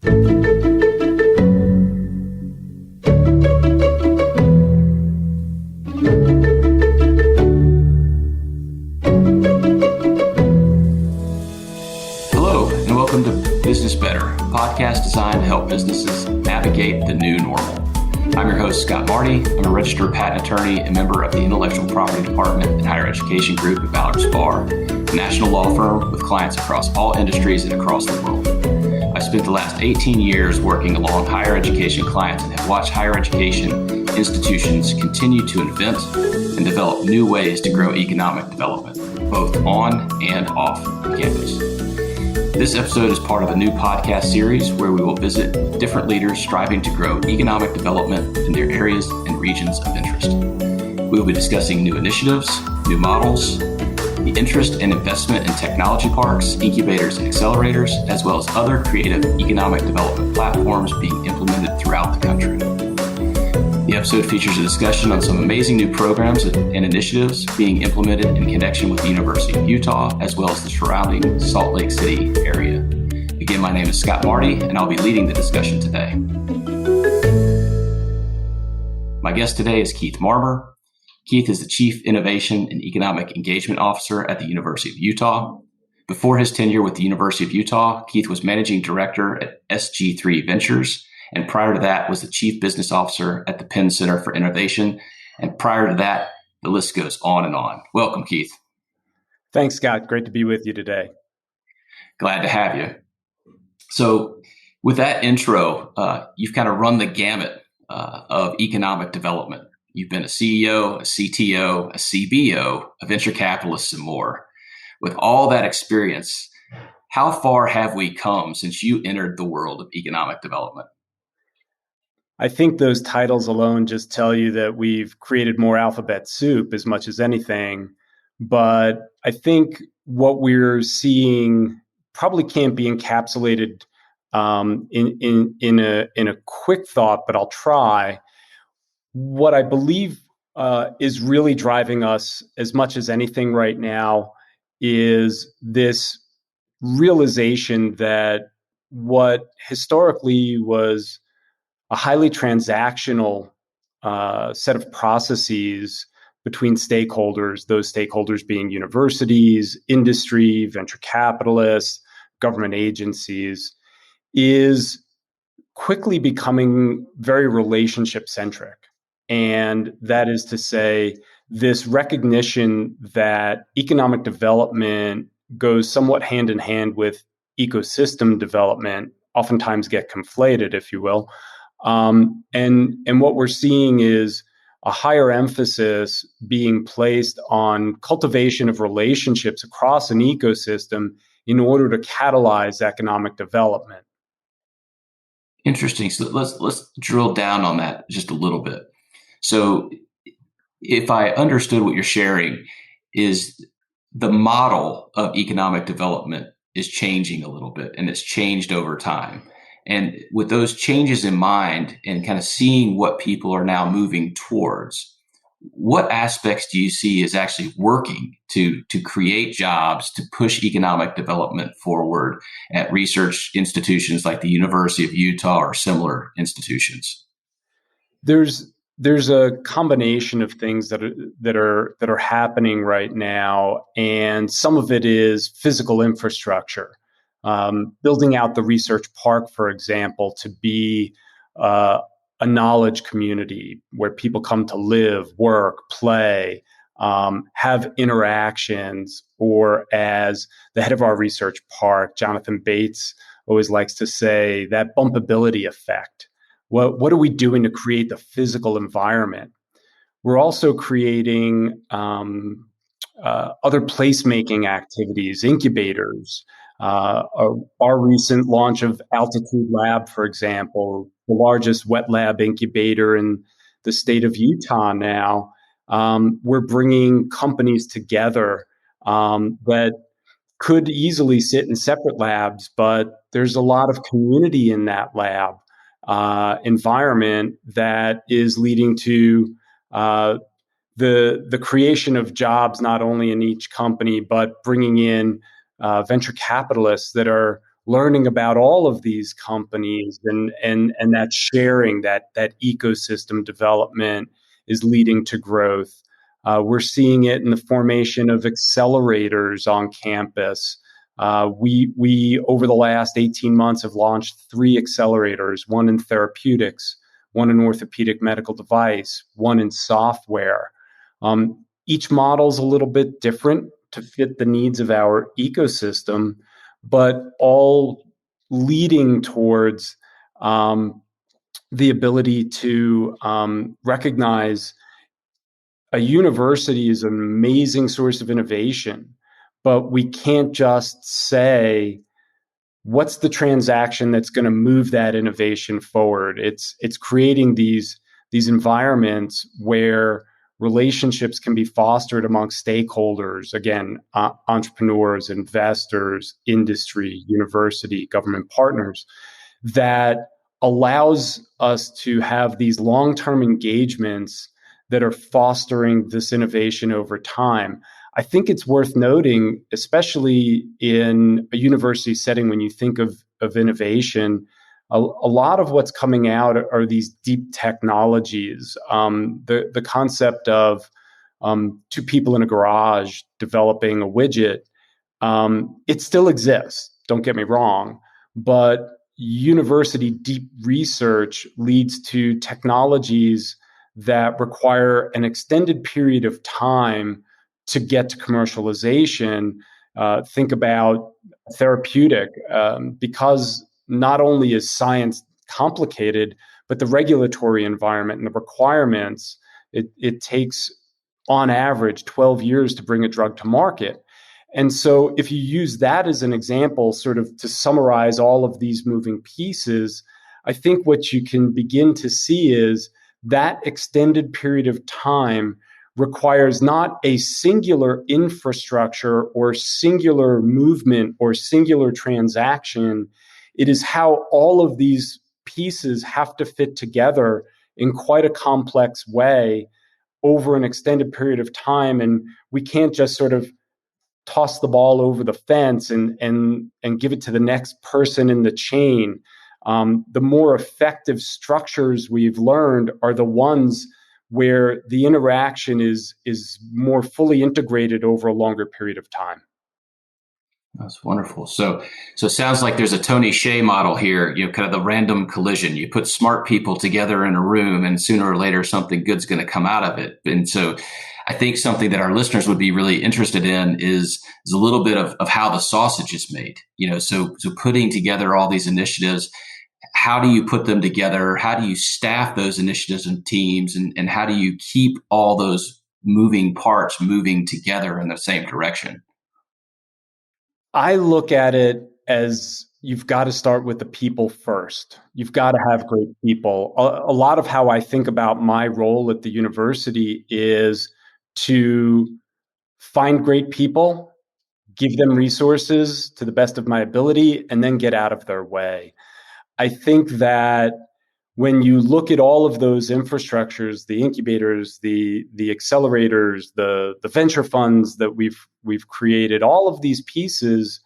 Hello, and welcome to Business Better, a podcast designed to help businesses navigate the new normal. I'm your host, Scott Marty. I'm a registered patent attorney and member of the Intellectual Property Department and Higher Education Group at Ballard's Bar, a national law firm with clients across all industries and across the world. I spent the last 18 years working along higher education clients and have watched higher education institutions continue to invent and develop new ways to grow economic development, both on and off campus. This episode is part of a new podcast series where we will visit different leaders striving to grow economic development in their areas and regions of interest. We will be discussing new initiatives, new models, the interest and investment in technology parks, incubators, and accelerators, as well as other creative economic development platforms being implemented throughout the country. The episode features a discussion on some amazing new programs and initiatives being implemented in connection with the University of Utah, as well as the surrounding Salt Lake City area. Again, my name is Scott Marty, and I'll be leading the discussion today. My guest today is Keith Marmer. Keith is the Chief Innovation and Economic Engagement Officer at the University of Utah. Before his tenure with the University of Utah, Keith was Managing Director at SG3 Ventures, and prior to that was the Chief Business Officer at the Penn Center for Innovation. And prior to that, the list goes on and on. Welcome, Keith. Thanks, Scott. Great to be with you today. Glad to have you. So with that intro, you've kind of run the gamut of economic development. You've been a CEO, a CTO, a CBO, a venture capitalist, and more. With all that experience, how far have we come since you entered the world of economic development? I think those titles alone just tell you that we've created more alphabet soup as much as anything. But I think what we're seeing probably can't be encapsulated in a quick thought, but I'll try. What I believe is really driving us as much as anything right now is this realization that what historically was a highly transactional set of processes between stakeholders, those stakeholders being universities, industry, venture capitalists, government agencies, is quickly becoming very relationship-centric. And that is to say, this recognition that economic development goes somewhat hand in hand with ecosystem development, oftentimes get conflated, if you will. And what we're seeing is a higher emphasis being placed on cultivation of relationships across an ecosystem in order to catalyze economic development. Interesting. So let's drill down on that just a little bit. So if I understood what you're sharing, is the model of economic development is changing a little bit, and it's changed over time. And with those changes in mind and kind of seeing what people are now moving towards, what aspects do you see as actually working to create jobs, to push economic development forward at research institutions like the University of Utah or similar institutions? There's a combination of things that are happening right now, and some of it is physical infrastructure. Building out the research park, for example, to be a knowledge community where people come to live, work, play, have interactions, or as the head of our research park, Jonathan Bates, always likes to say, that bumpability effect. What are we doing to create the physical environment? We're also creating other placemaking activities, incubators. Our recent launch of Altitude Lab, for example, the largest wet lab incubator in the state of Utah now, we're bringing companies together that could easily sit in separate labs, but there's a lot of community in that lab environment that is leading to the creation of jobs not only in each company, but bringing in venture capitalists that are learning about all of these companies and that sharing, that ecosystem development is leading to growth. We're seeing it in the formation of accelerators on campus. We over the last 18 months have launched 3 accelerators, one in therapeutics, one in orthopedic medical device, one in software. Each model is a little bit different to fit the needs of our ecosystem, but all leading towards the ability to recognize a university is an amazing source of innovation, but we can't just say, what's the transaction that's going to move that innovation forward? It's creating these environments where relationships can be fostered among stakeholders, again, entrepreneurs, investors, industry, university, government partners, that allows us to have these long-term engagements that are fostering this innovation over time. I think it's worth noting, especially in a university setting, when you think of innovation, a lot of what's coming out are these deep technologies. The concept of 2 people in a garage developing a widget, it still exists, don't get me wrong, but university deep research leads to technologies that require an extended period of time to get to commercialization. Think about therapeutic, because not only is science complicated, but the regulatory environment and the requirements, it takes on average 12 years to bring a drug to market. And so if you use that as an example, sort of to summarize all of these moving pieces, I think what you can begin to see is that extended period of time requires not a singular infrastructure or singular movement or singular transaction. It is how all of these pieces have to fit together in quite a complex way over an extended period of time. And we can't just sort of toss the ball over the fence and give it to the next person in the chain. The more effective structures we've learned are the ones where the interaction is more fully integrated over a longer period of time. That's wonderful. So it sounds like there's a Tony Hsieh model here, kind of the random collision. You put smart people together in a room and sooner or later something good's going to come out of it. And so I think something that our listeners would be really interested in is a little bit of how the sausage is made. So putting together all these initiatives, how do you put them together? How do you staff those initiatives and teams? And how do you keep all those moving parts moving together in the same direction? I look at it as you've got to start with the people first. You've got to have great people. A lot of how I think about my role at the university is to find great people, give them resources to the best of my ability, and then get out of their way. I think that when you look at all of those infrastructures, the incubators, the accelerators, the venture funds that we've created, all of these pieces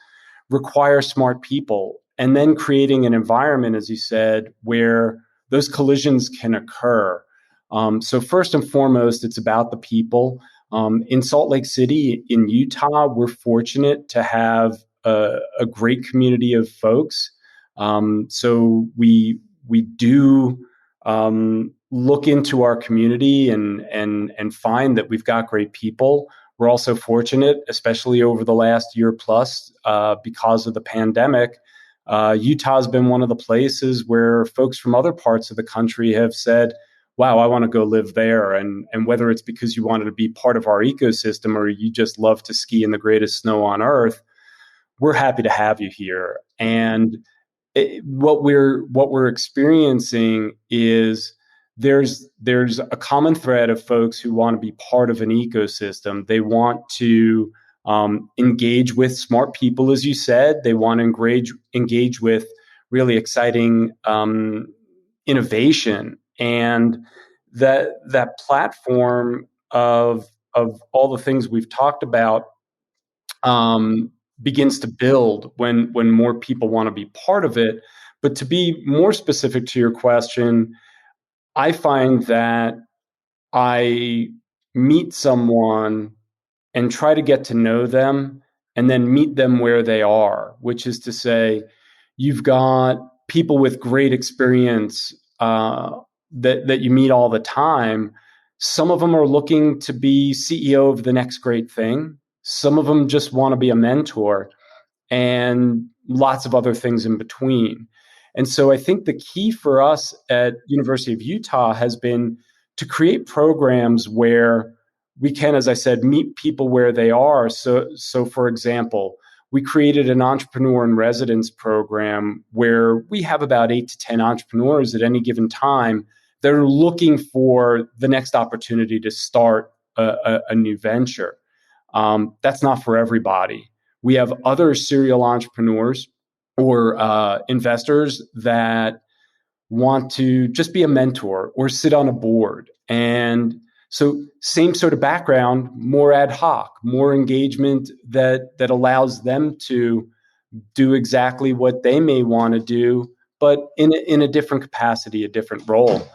require smart people. And then creating an environment, as you said, where those collisions can occur. So first and foremost, it's about the people. In Salt Lake City, in Utah, we're fortunate to have a great community of folks. So we do look into our community and find that we've got great people. We're also fortunate, especially over the last year plus, because of the pandemic. Utah's been one of the places where folks from other parts of the country have said, wow, I want to go live there. And whether it's because you wanted to be part of our ecosystem or you just love to ski in the greatest snow on earth, we're happy to have you here. And what we're experiencing is there's a common thread of folks who want to be part of an ecosystem. They want to engage with smart people, as you said. They want to engage with really exciting innovation, and that platform of all the things we've talked about begins to build when more people want to be part of it. But to be more specific to your question, I find that I meet someone and try to get to know them and then meet them where they are, which is to say, you've got people with great experience that you meet all the time. Some of them are looking to be CEO of the next great thing. Some of them just want to be a mentor, and lots of other things in between. And so I think the key for us at University of Utah has been to create programs where we can, as I said, meet people where they are. So for example, we created an entrepreneur in residence program where we have about 8 to 10 entrepreneurs at any given time that are looking for the next opportunity to start a new venture. That's not for everybody. We have other serial entrepreneurs or investors that want to just be a mentor or sit on a board. And so same sort of background, more ad hoc, more engagement that allows them to do exactly what they may want to do, but in a different capacity, a different role.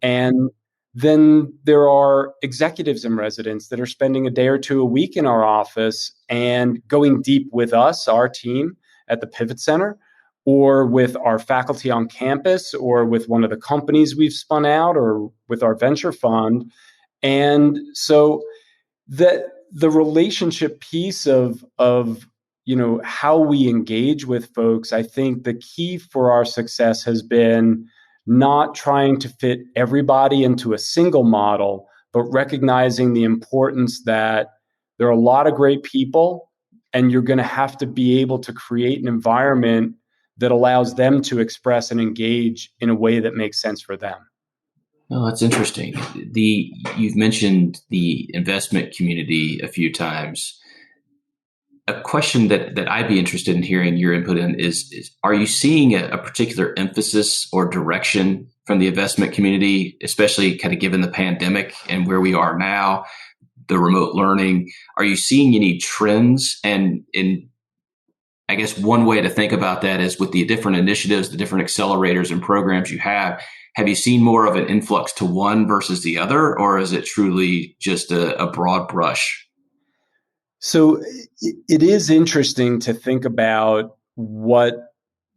And then there are executives in residence that are spending a day or two a week in our office and going deep with us, our team at the Pivot Center, or with our faculty on campus, or with one of the companies we've spun out, or with our venture fund. And so the relationship piece of how we engage with folks, I think the key for our success has been not trying to fit everybody into a single model, but recognizing the importance that there are a lot of great people, and you're going to have to be able to create an environment that allows them to express and engage in a way that makes sense for them. Oh, that's interesting. You've mentioned the investment community a few times. A question that I'd be interested in hearing your input in is are you seeing a particular emphasis or direction from the investment community, especially kind of given the pandemic and where we are now, the remote learning? Are you seeing any trends? And I guess one way to think about that is with the different initiatives, the different accelerators and programs you have you seen more of an influx to one versus the other, or is it truly just a broad brush? So it is interesting to think about what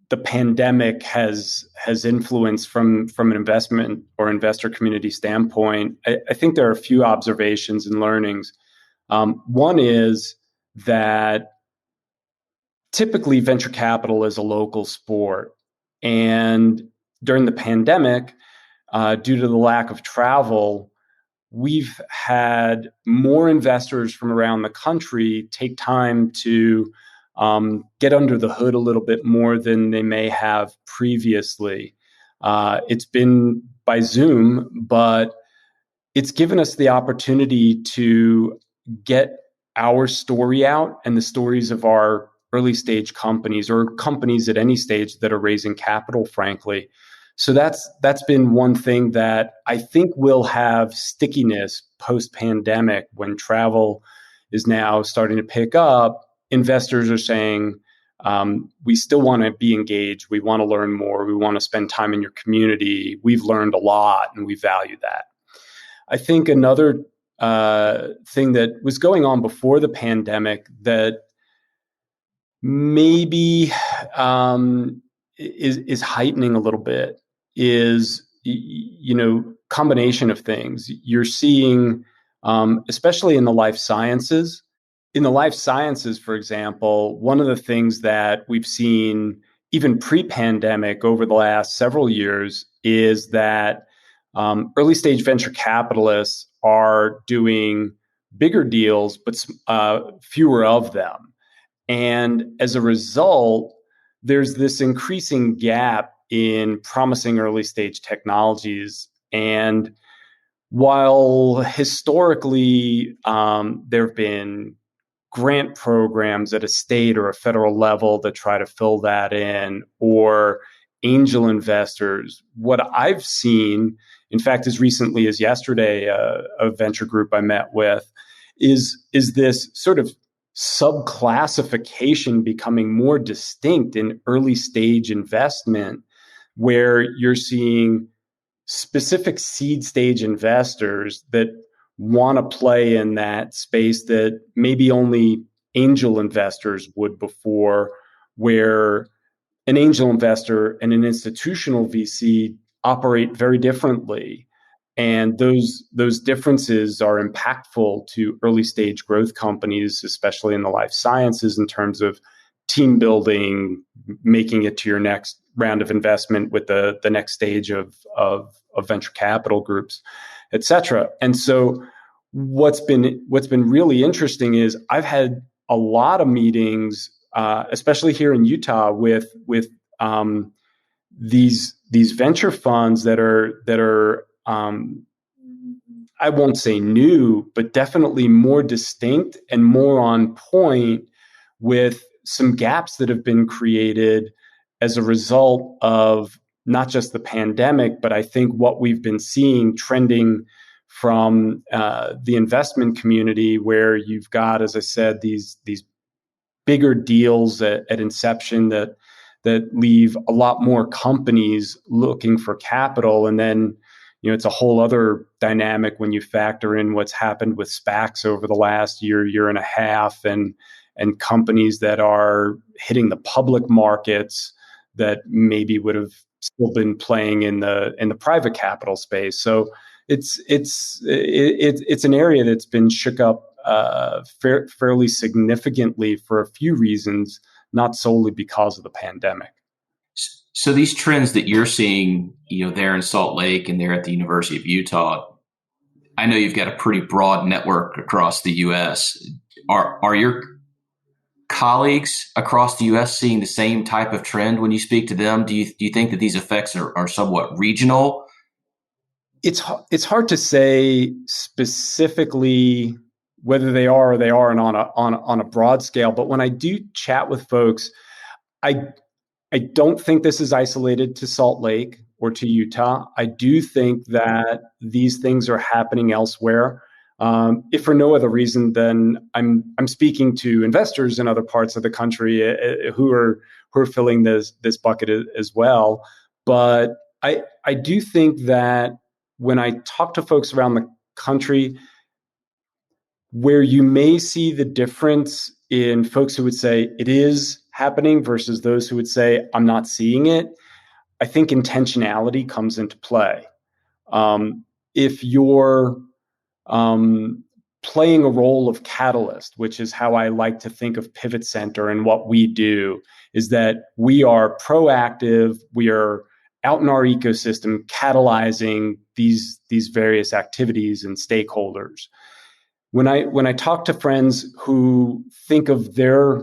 the pandemic has influenced from an investment or investor community standpoint. I think there are a few observations and learnings. One is that typically venture capital is a local sport. And during the pandemic, due to the lack of travel, we've had more investors from around the country take time to get under the hood a little bit more than they may have previously. It's been by Zoom, but it's given us the opportunity to get our story out and the stories of our early stage companies or companies at any stage that are raising capital, frankly. So that's been one thing that I think will have stickiness post-pandemic when travel is now starting to pick up. Investors are saying, we still want to be engaged. We want to learn more. We want to spend time in your community. We've learned a lot and we value that. I think another thing that was going on before the pandemic that maybe is heightening a little bit is, combination of things. You're seeing, especially in the life sciences. In the life sciences, for example, one of the things that we've seen even pre-pandemic over the last several years is that early stage venture capitalists are doing bigger deals, but fewer of them. And as a result, there's this increasing gap in promising early stage technologies. And while historically there have been grant programs at a state or a federal level that try to fill that in, or angel investors, what I've seen, in fact, as recently as yesterday, a venture group I met with, is this sort of subclassification becoming more distinct in early stage investment, where you're seeing specific seed stage investors that want to play in that space that maybe only angel investors would before, where an angel investor and an institutional VC operate very differently. And those differences are impactful to early stage growth companies, especially in the life sciences, in terms of team building, making it to your next round of investment with the next stage of venture capital groups, et cetera. And so what's been really interesting is I've had a lot of meetings, especially here in Utah, with these venture funds that are I won't say new, but definitely more distinct and more on point with some gaps that have been created as a result of not just the pandemic, but I think what we've been seeing trending from the investment community, where you've got, as I said, these bigger deals at inception that leave a lot more companies looking for capital. And then, it's a whole other dynamic when you factor in what's happened with SPACs over the last year and a half, and companies that are hitting the public markets that maybe would have still been playing in the private capital space. So it's an area that's been shook up fairly significantly for a few reasons, not solely because of the pandemic. So these trends that you're seeing, there in Salt Lake and there at the University of Utah, I know you've got a pretty broad network across the U.S. Are your colleagues across the U.S. seeing the same type of trend when you speak to them? Do you think that these effects are somewhat regional? It's hard to say specifically whether they are or they aren't on a broad scale. But when I do chat with folks, I don't think this is isolated to Salt Lake or to Utah. I do think that these things are happening elsewhere. If for no other reason than I'm speaking to investors in other parts of the country who are filling this bucket as well. But I do think that when I talk to folks around the country, where you may see the difference in folks who would say it is happening versus those who would say I'm not seeing it, I think intentionality comes into play. If you're playing a role of catalyst, which is how I like to think of Pivot Center and what we do, is that we are proactive, we are out in our ecosystem catalyzing these various activities and stakeholders. When I talk to friends who think of their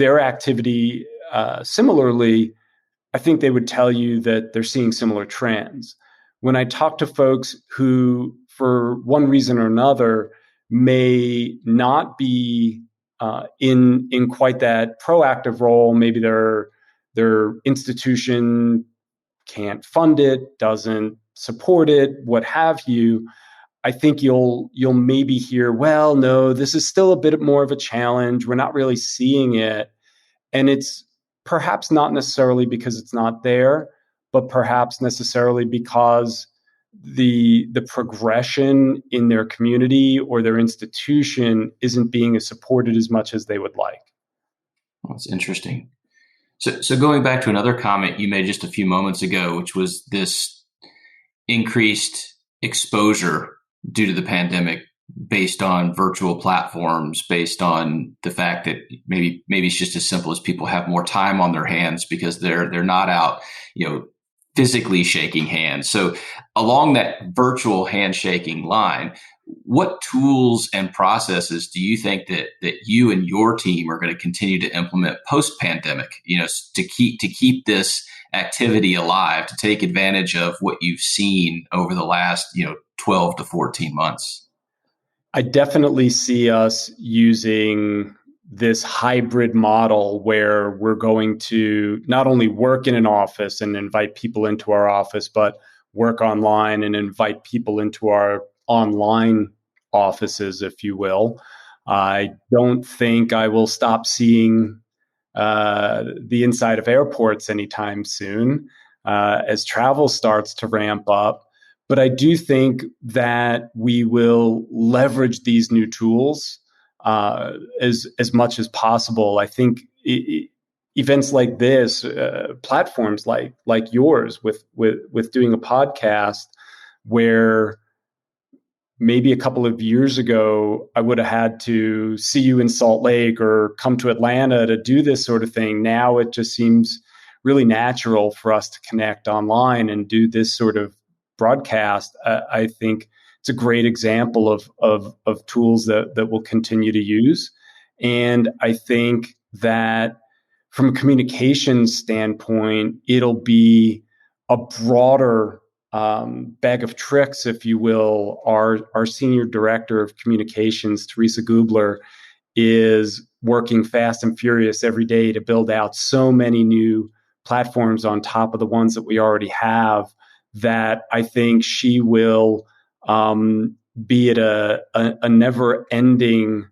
activity similarly, I think they would tell you that they're seeing similar trends. When I talk to folks who, for one reason or another, may not be in quite that proactive role, maybe their institution can't fund it, doesn't support it, what have you, I think you'll maybe hear, well, no, this is still a bit more of a challenge. We're not really seeing it. And it's perhaps not necessarily because it's not there, but perhaps necessarily because the progression in their community or their institution isn't being supported as much as they would like. Well, that's interesting. So going back to another comment you made just a few moments ago, which was this increased exposure due to the pandemic based on virtual platforms, based on the fact that maybe it's just as simple as people have more time on their hands because they're not out, physically shaking hands. So along that virtual handshaking line, what tools and processes do you think that you and your team are going to continue to implement post-pandemic, to keep this activity alive, to take advantage of what you've seen over the last, 12 to 14 months? I definitely see us using this hybrid model where we're going to not only work in an office and invite people into our office, but work online and invite people into our online offices, if you will. I don't think I will stop seeing the inside of airports anytime soon as travel starts to ramp up. But I do think that we will leverage these new tools as much as possible. I think events like this, platforms like yours, with doing a podcast, where maybe a couple of years ago, I would have had to see you in Salt Lake or come to Atlanta to do this sort of thing. Now it just seems really natural for us to connect online and do this sort of broadcast. I think it's a great example of tools that we'll continue to use. And I think that from a communications standpoint, it'll be a broader bag of tricks, if you will. Our senior director of communications, Teresa Gubler, is working fast and furious every day to build out so many new platforms on top of the ones that we already have, that I think she will be at a never-ending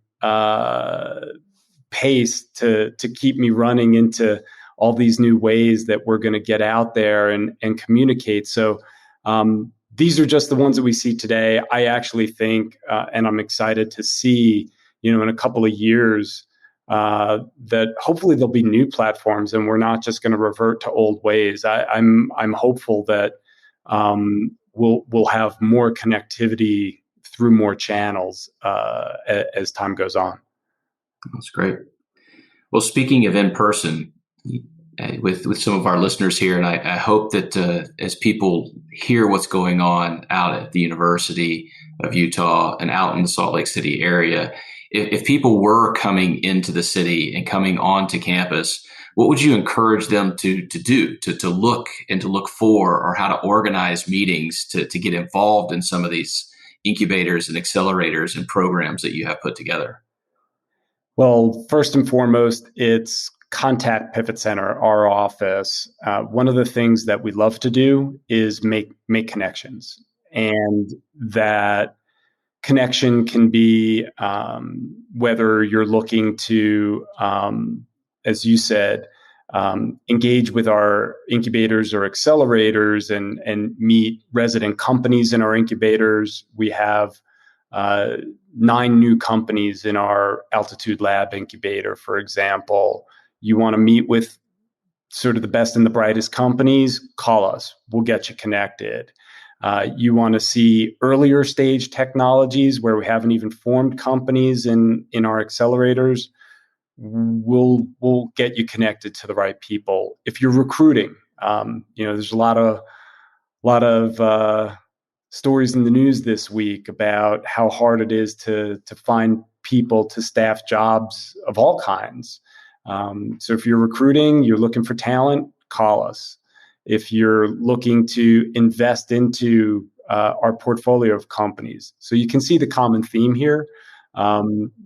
pace to keep me running into all these new ways that we're going to get out there and communicate. So these are just the ones that we see today. I actually think, and I'm excited to see, in a couple of years, that hopefully there'll be new platforms and we're not just going to revert to old ways. I'm hopeful that we'll have more connectivity through more channels as time goes on. That's great. Well, speaking of in person, with some of our listeners here, and I hope that as people hear what's going on out at the University of Utah and out in the Salt Lake City area, if people were coming into the city and coming onto campus, what would you encourage them to do, to look for, or how to organize meetings to get involved in some of these incubators and accelerators and programs that you have put together? Well, first and foremost, it's contact Pivot Center, our office. One of the things that we love to do is make connections, and that connection can be whether you're looking to, as you said, engage with our incubators or accelerators and meet resident companies in our incubators. We have 9 new companies in our Altitude Lab incubator, for example. You want to meet with sort of the best and the brightest companies, call us. We'll get you connected. You want to see earlier stage technologies where we haven't even formed companies in our accelerators, we'll get you connected to the right people. If you're recruiting, there's a lot of stories in the news this week about how hard it is to find people to staff jobs of all kinds. So if you're recruiting, you're looking for talent, call us. If you're looking to invest into our portfolio of companies, so you can see the common theme here.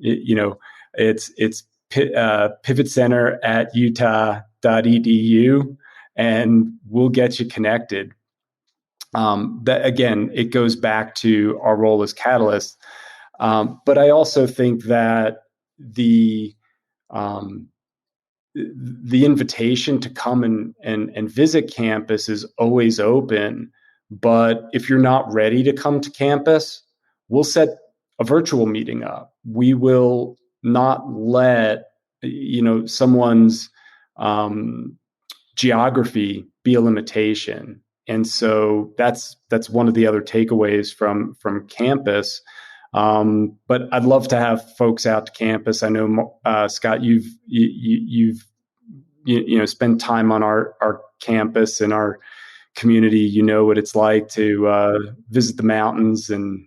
It's Pivot Center at utah.edu, and we'll get you connected. That again, it goes back to our role as catalysts. But I also think that the invitation to come and visit campus is always open. But if you're not ready to come to campus, we'll set a virtual meeting up. We will not let someone's geography be a limitation. And so that's one of the other takeaways from campus. But I'd love to have folks out to campus. I know, Scott, you've spent time on our campus and our community. You know what it's like to visit the mountains and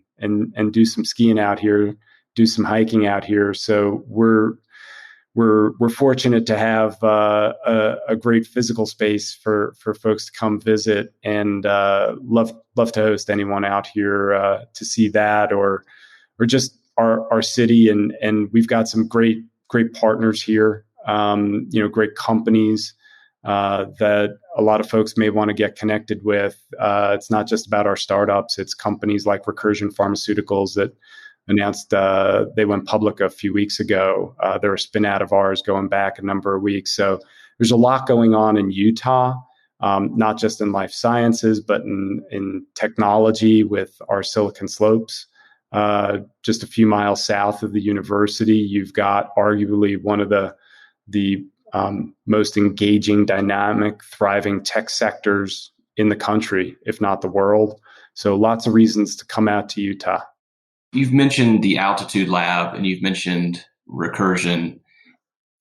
do some skiing out here, do some hiking out here. So we're fortunate to have a great physical space for folks to come visit, and love to host anyone out here to see that or just our city. And we've got some great partners here, great companies that a lot of folks may want to get connected with. It's not just about our startups. It's companies like Recursion Pharmaceuticals that announced they went public a few weeks ago. They're a spin out of ours going back a number of weeks. So there's a lot going on in Utah, not just in life sciences, but in technology with our Silicon Slopes. Just a few miles south of the university, you've got arguably one of the most engaging, dynamic, thriving tech sectors in the country, if not the world. So lots of reasons to come out to Utah. You've mentioned the Altitude Lab and you've mentioned Recursion.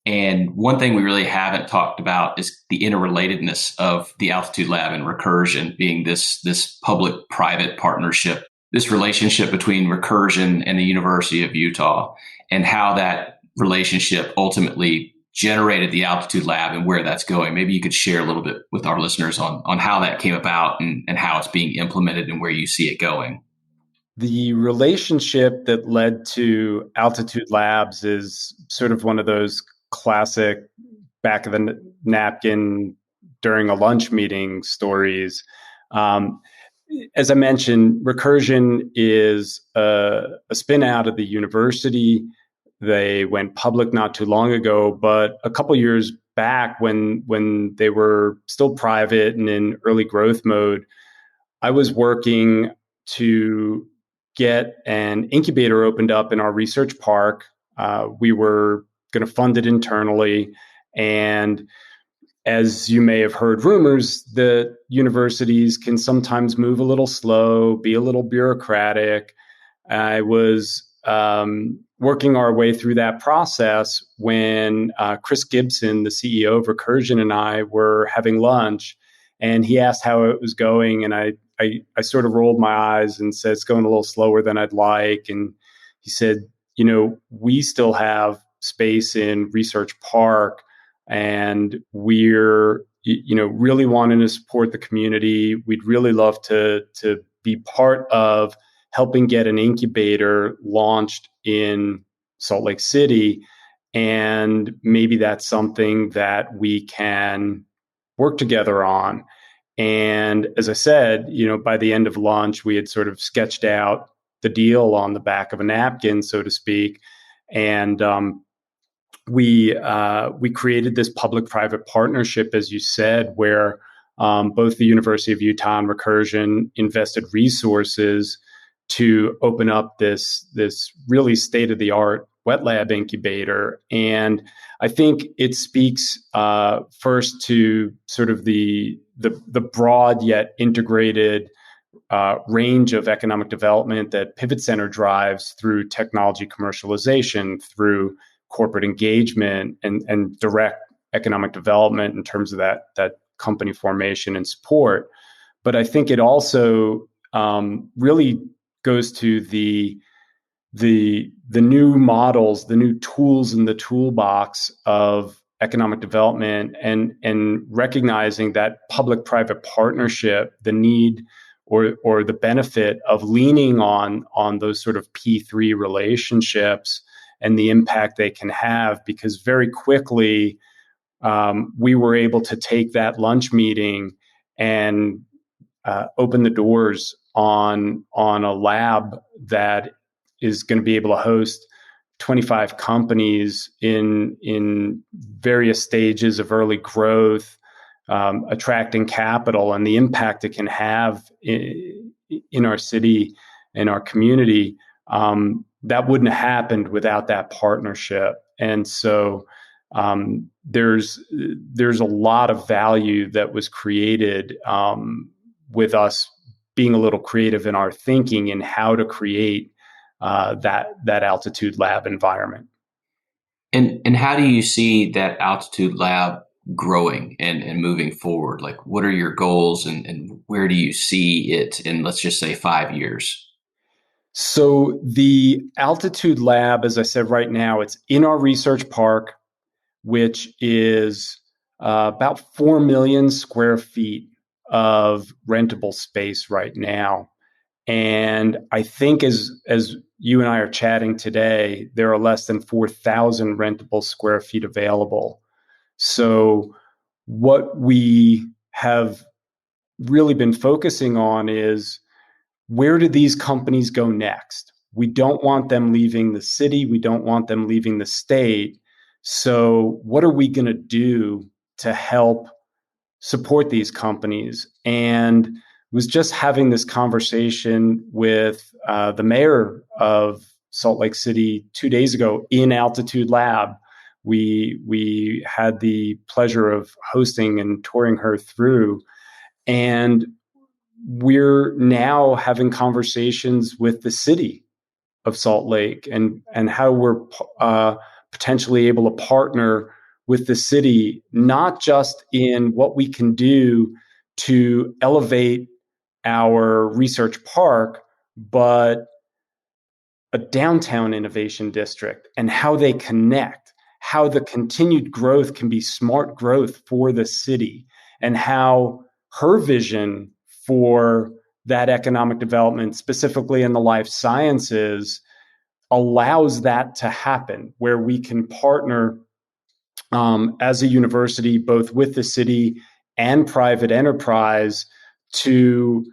And one thing we really haven't talked about is the interrelatedness of the Altitude Lab and Recursion being this public-private partnership, this relationship between Recursion and the University of Utah, and how that relationship ultimately generated the Altitude Lab and where that's going. Maybe you could share a little bit with our listeners on how that came about and how it's being implemented and where you see it going. The relationship that led to Altitude Labs is sort of one of those classic back of the napkin during a lunch meeting stories. As I mentioned, Recursion is a spin out of the university. They went public not too long ago, but a couple years back when they were still private and in early growth mode, I was working to get an incubator opened up in our research park. We were going to fund it internally. And as you may have heard rumors, that universities can sometimes move a little slow, be a little bureaucratic. I was working our way through that process when Chris Gibson, the CEO of Recursion, and I were having lunch. And he asked how it was going. And I sort of rolled my eyes and said, it's going a little slower than I'd like. And he said, we still have space in Research Park and we're, really wanting to support the community. We'd really love to be part of helping get an incubator launched in Salt Lake City. And maybe that's something that we can work together on. And as I said, by the end of lunch, we had sort of sketched out the deal on the back of a napkin, so to speak. And we created this public-private partnership, as you said, where both the University of Utah and Recursion invested resources to open up this really state-of-the-art wet lab incubator. And I think it speaks first to sort of the broad yet integrated range of economic development that Pivot Center drives through technology commercialization, through corporate engagement, and direct economic development in terms of that company formation and support. But I think it also really goes to the new models, the new tools in the toolbox of economic development, and recognizing that public-private partnership, the need or the benefit of leaning on those sort of P3 relationships and the impact they can have. Because very quickly we were able to take that lunch meeting and open the doors on a lab that is going to be able to host 25 companies in various stages of early growth, attracting capital, and the impact it can have in our city and our community. That wouldn't have happened without that partnership. And so there's a lot of value that was created with us being a little creative in our thinking in how to create that Altitude Lab environment. And how do you see that Altitude Lab growing and moving forward? Like, what are your goals and where do you see it in, let's just say, 5 years? So the Altitude Lab, as I said, right now, it's in our research park, which is about 4 million square feet of rentable space right now. And I think as you and I are chatting today, there are less than 4,000 rentable square feet available. So what we have really been focusing on is, where do these companies go next? We don't want them leaving the city. We don't want them leaving the state. So what are we going to do to help support these companies? And was just having this conversation with the mayor of Salt Lake City 2 days ago in Altitude Lab. We had the pleasure of hosting and touring her through, and we're now having conversations with the city of Salt Lake and how we're potentially able to partner with the city, not just in what we can do to elevate our research park, but a downtown innovation district and how they connect, how the continued growth can be smart growth for the city, and how her vision for that economic development, specifically in the life sciences, allows that to happen, where we can partner as a university, both with the city and private enterprise, to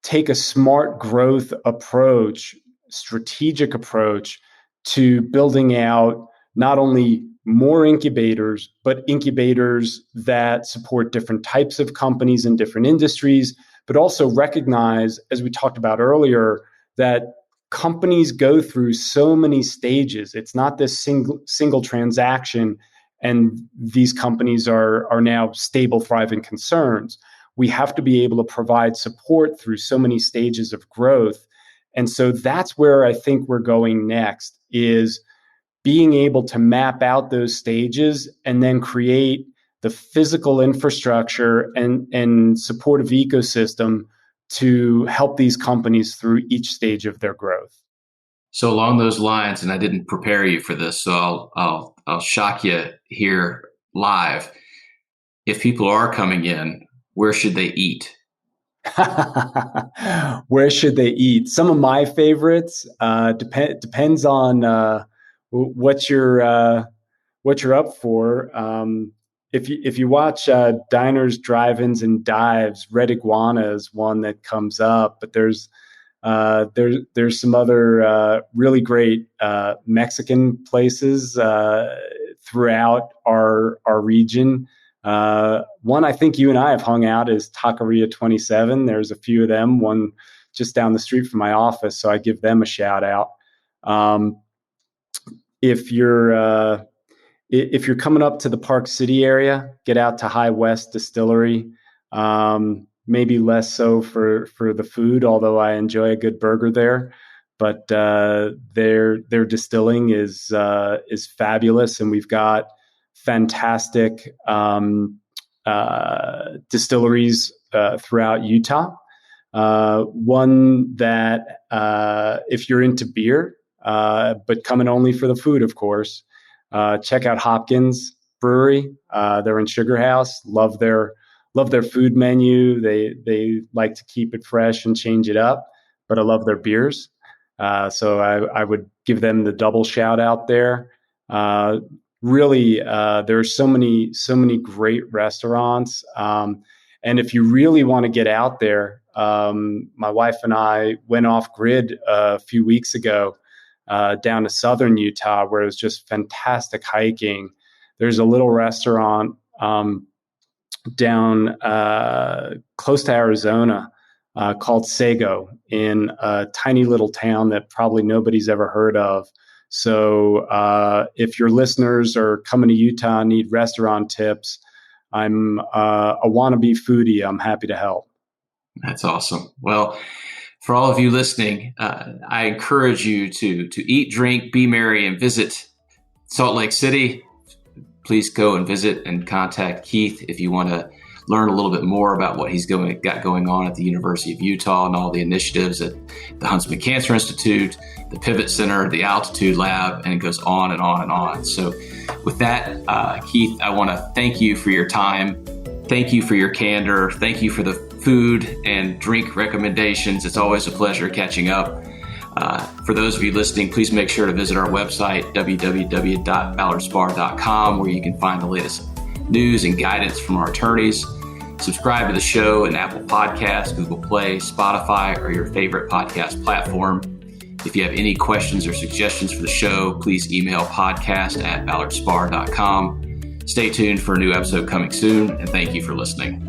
take a smart growth approach, strategic approach to building out not only more incubators, but incubators that support different types of companies in different industries, but also recognize, as we talked about earlier, that companies go through so many stages. It's not this single transaction, and these companies are now stable, thriving concerns. We have to be able to provide support through so many stages of growth. And so that's where I think we're going next, is being able to map out those stages and then create the physical infrastructure and supportive ecosystem to help these companies through each stage of their growth. So along those lines, and I didn't prepare you for this, so I'll shock you here live. If people are coming in, where should they eat? Where should they eat? Some of my favorites depends on what you're up for. If you watch Diners, Drive-ins, and Dives, Red Iguana is one that comes up, but there's some other really great Mexican places throughout our region. One I think you and I have hung out is Taqueria 27. There's a few of them, one just down the street from my office, so I give them a shout out. If you're coming up to the Park City area, get out to High West Distillery. Maybe less so for the food, although I enjoy a good burger there. But their distilling is fabulous, and we've got fantastic distilleries throughout Utah. One that, if you're into beer, but coming only for the food, of course, check out Hopkins Brewery. They're in Sugar House. Love their food menu. They like to keep it fresh and change it up, but I love their beers. So I would give them the double shout out there. Really, there are so many great restaurants. And if you really want to get out there, my wife and I went off grid a few weeks ago down to southern Utah, where it was just fantastic hiking. There's a little restaurant down close to Arizona called Sago in a tiny little town that probably nobody's ever heard of. So if your listeners are coming to Utah and need restaurant tips, I'm a wannabe foodie. I'm happy to help. That's awesome. Well, for all of you listening, I encourage you to eat, drink, be merry, and visit Salt Lake City. Please go and visit and contact Keith if you want to learn a little bit more about what he's got going on at the University of Utah and all the initiatives at the Huntsman Cancer Institute, the Pivot Center, the Altitude Lab, and it goes on and on and on. So with that, Keith, I want to thank you for your time. Thank you for your candor. Thank you for the food and drink recommendations. It's always a pleasure catching up. For those of you listening, please make sure to visit our website, www.ballardspar.com, where you can find the latest news and guidance from our attorneys. Subscribe to the show in Apple Podcasts, Google Play, Spotify, or your favorite podcast platform. If you have any questions or suggestions for the show, please email podcast@ballardspar.com. Stay tuned for a new episode coming soon, and thank you for listening.